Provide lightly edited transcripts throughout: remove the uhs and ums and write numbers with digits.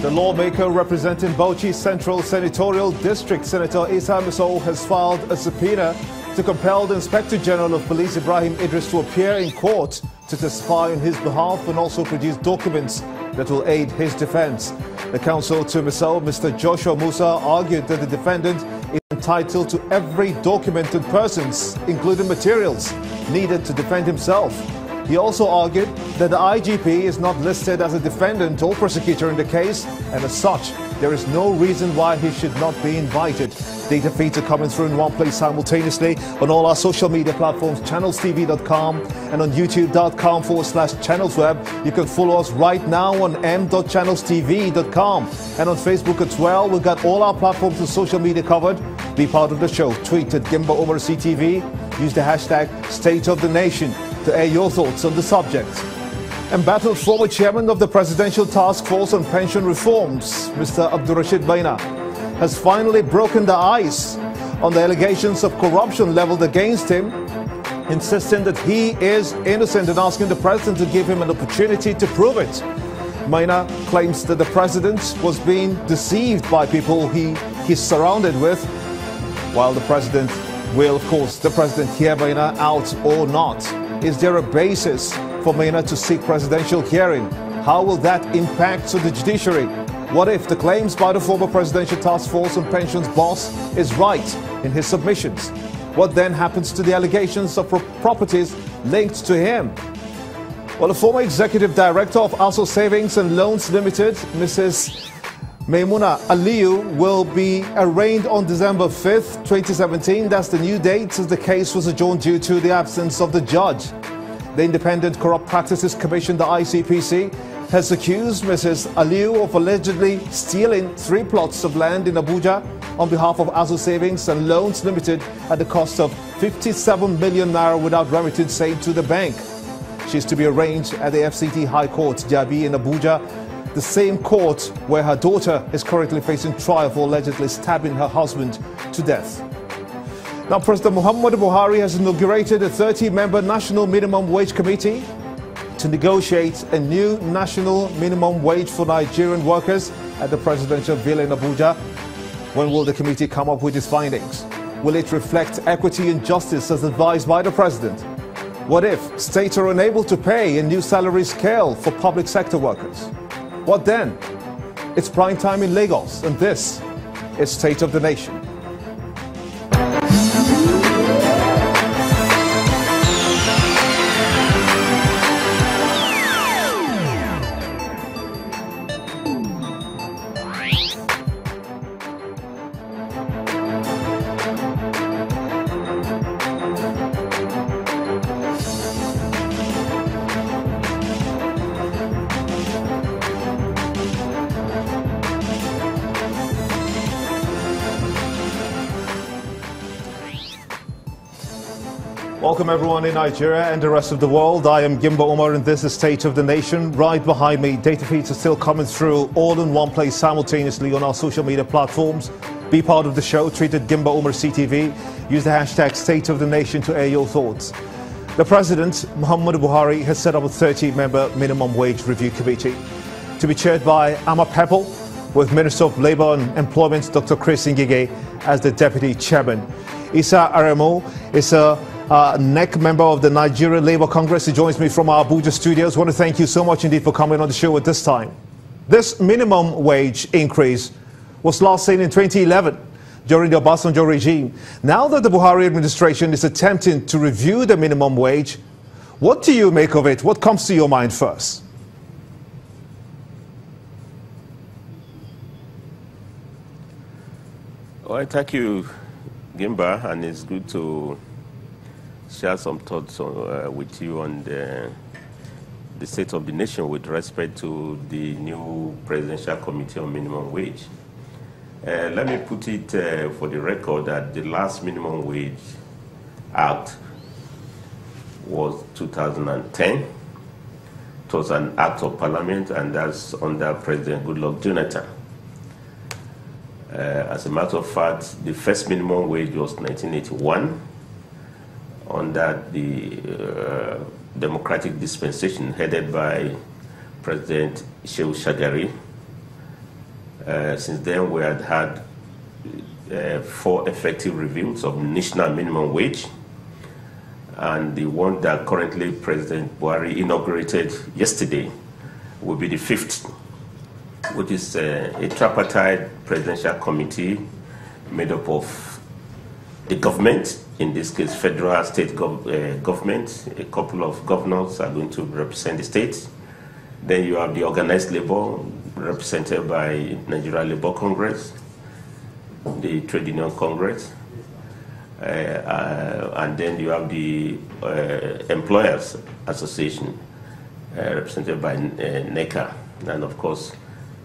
The lawmaker representing Bauchi Central Senatorial District, Senator Isa Misol, has filed a subpoena to compel the Inspector General of Police, Ibrahim Idris, to appear in court to testify on his behalf and also produce documents that will aid his defense. The counsel to Misol, Mr. Joshua Musa, argued that the defendant is entitled to every document and persons, including materials, needed to defend himself. He also argued that the IGP is not listed as a defendant or prosecutor in the case, and as such, there is no reason why he should not be invited. Data feeds are coming through in one place simultaneously on all our social media platforms, channelstv.com and on youtube.com/channelsweb. You can follow us right now on m.channelstv.com and on Facebook as well. We've got all our platforms and social media covered. Be part of the show. Tweet at Gimba Umar CTV. Use the hashtag State of the Nation to air your thoughts on the subject. Embattled former chairman of the Presidential Task Force on Pension Reforms, Mr. Abdurrashid Baina, has finally broken the ice on the allegations of corruption leveled against him, insisting that he is innocent and asking the president to give him an opportunity to prove it. Baina claims that the president was being deceived by people he's surrounded with, while the president will, of course, the president hear Baina out or not. Is there a basis for Baina to seek presidential hearing? How will that impact the judiciary? What if the claims by the former Presidential Task Force on Pensions boss is right in his submissions? What then happens to the allegations of properties linked to him? Well, the former Executive Director of ASO Savings and Loans Limited, Mrs. Maimuna Aliyu, will be arraigned on December 5th, 2017. That's the new date, as the case was adjourned due to the absence of the judge. The Independent Corrupt Practices Commission, the ICPC, has accused Mrs. Aliyu of allegedly stealing 3 plots of land in Abuja on behalf of ASO Savings and Loans Limited at the cost of 57 million naira without remittance aid to the bank. She is to be arraigned at the FCT High Court, Jabi in Abuja, the same court where her daughter is currently facing trial for allegedly stabbing her husband to death. Now, President Muhammadu Buhari has inaugurated a 30-member National Minimum Wage Committee to negotiate a new national minimum wage for Nigerian workers at the Presidential Villa in Abuja. When will the committee come up with its findings? Will it reflect equity and justice as advised by the President? What if states are unable to pay a new salary scale for public sector workers? What then? It's prime time in Lagos, and this is State of the Nation. Welcome everyone in Nigeria and the rest of the world. I am Gimba Umar and this is State of the Nation. Right behind me, data feeds are still coming through all in one place simultaneously on our social media platforms. Be part of the show, tweet at Gimba Umar CTV. Use the hashtag State of the Nation to air your thoughts. The President, Muhammadu Buhari, has set up a 30-member minimum wage review committee to be chaired by Ama Pepple, with Minister of Labour and Employment Dr. Chris Ngige as the Deputy Chairman. Isa Aremo is a NEC member of the Nigeria Labour Congress. He joins me from our Abuja studios. I want to thank you so much indeed for coming on the show at this time. This minimum wage increase was last seen in 2011 during the Obasanjo regime. Now that the Buhari administration is attempting to review the minimum wage, what do you make of it? What comes to your mind first? Well, thank you, Gimba, and it's good to share some thoughts with you on the state of the nation with respect to the new Presidential Committee on Minimum Wage. Let me put it for the record that the last Minimum Wage Act was 2010. It was an act of parliament, and that's under President Goodluck Jonathan. As a matter of fact, the first minimum wage was 1981 under the democratic dispensation headed by President Shehu Shagari. Since then, we had 4 effective reviews of national minimum wage, and the one that currently President Buhari inaugurated yesterday will be the 5th, which is a tripartite presidential committee made up of the government, in this case federal, state government. A couple of governors are going to represent the states. Then you have the organized labor, represented by Nigeria Labour Congress, the Trade Union Congress, and then you have the Employers Association, represented by NECA, and of course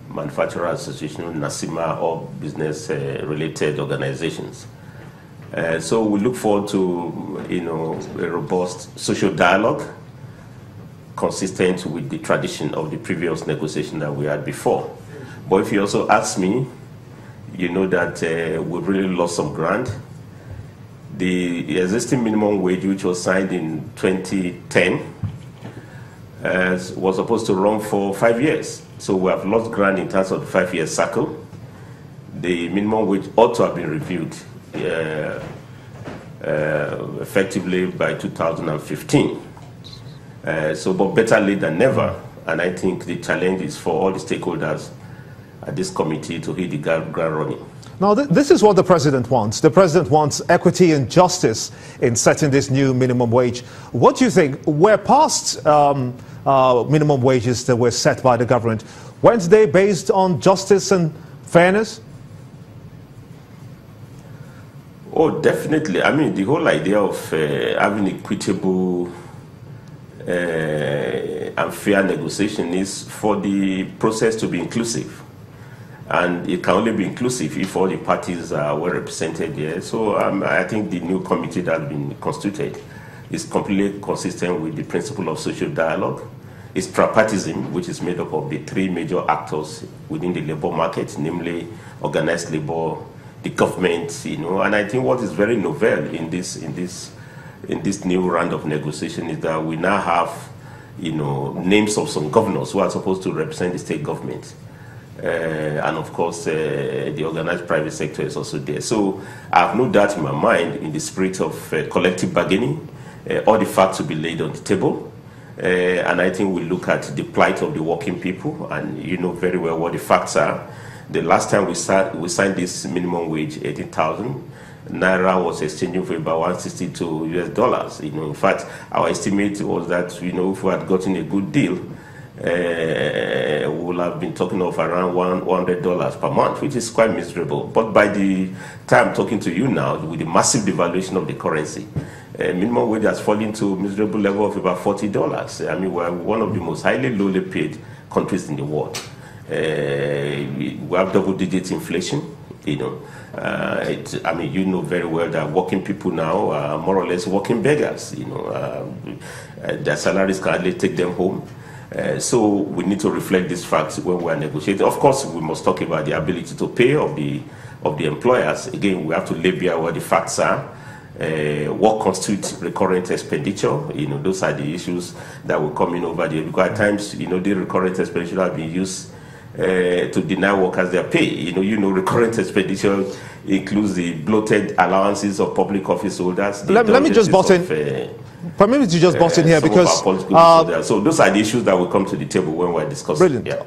Manufacturer Association, NASIMA, all business-related organizations. So we look forward to, a robust social dialogue consistent with the tradition of the previous negotiation that we had before. But if you also ask me, you know that we've really lost some ground. The existing minimum wage, which was signed in 2010, was supposed to run for 5 years. So we have lost ground in terms of the 5-year cycle. The minimum wage ought to have been reviewed effectively by 2015. But better late than never. And I think the challenge is for all the stakeholders at this committee to hit the ground running. Now, this is what the president wants. The president wants equity and justice in setting this new minimum wage. What do you think? We're past minimum wages that were set by the government. Weren't they based on justice and fairness? Oh, definitely. I mean, the whole idea of having equitable and fair negotiation is for the process to be inclusive. And it can only be inclusive if all the parties are well represented here. So I think the new committee that has been constituted is completely consistent with the principle of social dialogue. It's tripartism, which is made up of the 3 major actors within the labor market, namely organized labor, the government, and I think what is very novel in this new round of negotiation is that we now have, names of some governors who are supposed to represent the state government. And of course, the organized private sector is also there. So I have no doubt in my mind, in the spirit of collective bargaining, all the facts will be laid on the table. And I think we look at the plight of the working people, and you know very well what the facts are. The last time we signed this minimum wage, 18,000, Naira was exchanging for about 162 US dollars. In fact, our estimate was that, if we had gotten a good deal, we would have been talking of around $100 per month, which is quite miserable. But by the time I'm talking to you now, with the massive devaluation of the currency, minimum wage has fallen to a miserable level of about $40. I mean, we're one of the most highly lowly paid countries in the world. We have double-digit inflation. I mean, you know very well that working people now are more or less working beggars. Their salaries can hardly take them home. So we need to reflect these facts when we are negotiating. Of course, we must talk about the ability to pay of the employers. Again, we have to lay bare what the facts are. What constitutes recurrent expenditure? Those are the issues that will come in over there. Because at times, the recurrent expenditure have been used to deny workers their pay. Recurrent expenditure includes the bloated allowances of public office holders. Let me just butt in. Permit me to just butt in here because so those are the issues that will come to the table when we're discussing. Brilliant. Yeah.